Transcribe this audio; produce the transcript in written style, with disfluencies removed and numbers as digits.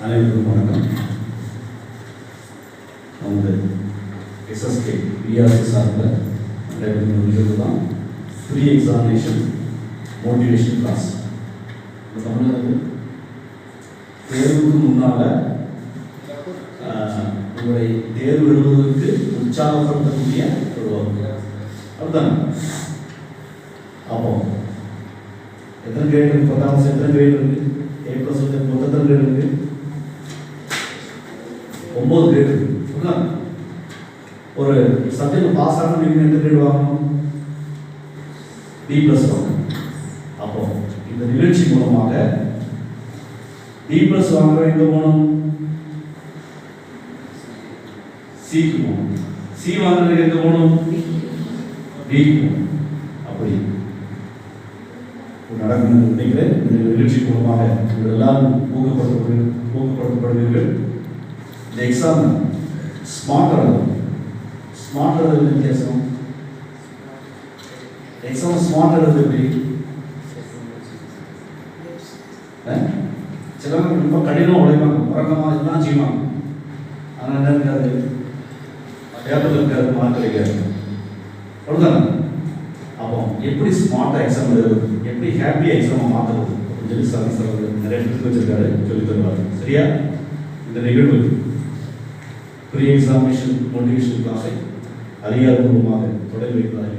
அனைவருக்கும் வணக்கம். வந்து எஸ்எஸ்கே பிஆர்சி சார்பில் நடைபெறும் நிகழ்வு தான் ப்ரீ எக்ஸாமினேஷன் மோட்டிவேஷன் கிளாஸ். இந்த தமிழக தேர்வுக்கு முன்னால் உங்களுடைய தேர்வு எழுதுவதற்கு உற்சாகப்படுத்தக்கூடிய ஒரு வகுப்பு. அதுதான். அப்போ எத்தனை கிரேட் இருக்கு? 10ஆம் எத்தனை கிரேட் இருக்கு? A+ வந்து மொத்தம் கிரேட் இருக்கு 9 கிரேட் இருக்கு. ஒரு சப்ஜெக்ட் பாஸ் ஆகணும் நீங்கள் எந்த கிரேட் வாங்கணும்? B+ வாங்கணும். அப்போ இந்த நிகழ்ச்சி மூலமாக B+ வாங்க எங்க போகணும்? C க்கு போகணும். C வாங்குறதுக்கு எங்க போகணும்? D க்கு போகணும். அப்படி நடக்கும் நினைக்கிறேன். இந்த நிகழ்ச்சி மூலமாக நீங்கள் எல்லாரும் ஊக்கப்படுத்தப்படுவீர்கள். இந்த எக்ஸாம் ஸ்மார்ட் வித்தியாசம். எக்ஸாம் ஸ்மார்ட் எழுது எப்படி? சிலவங்க ரொம்ப கடினம் உழைப்பாங்க, உறக்கமாக இதெல்லாம் செய்வாங்க. ஆனால் என்ன இருக்காது, பேப்பர் இருக்காது, மார்க் கிடைக்காது. அவ்வளோதானே? அப்போ எப்படி ஸ்மார்ட்டாக எக்ஸாம் எழுதுறது, எப்படி ஹாப்பியாக எக்ஸாமை மாற்றுறது அப்படின்னு சொல்லி சார் நிறைய டிப்ஸ் வச்சிருக்காரு, சொல்லி தருவார். சரியா? இந்த நிகழ்வு ப்ரீ எக்ஸாமினேஷன் மோட்டிவேஷன் கிளாஸை அறியாத மூலமாக தொடங்கி வைக்கிறார்கள்.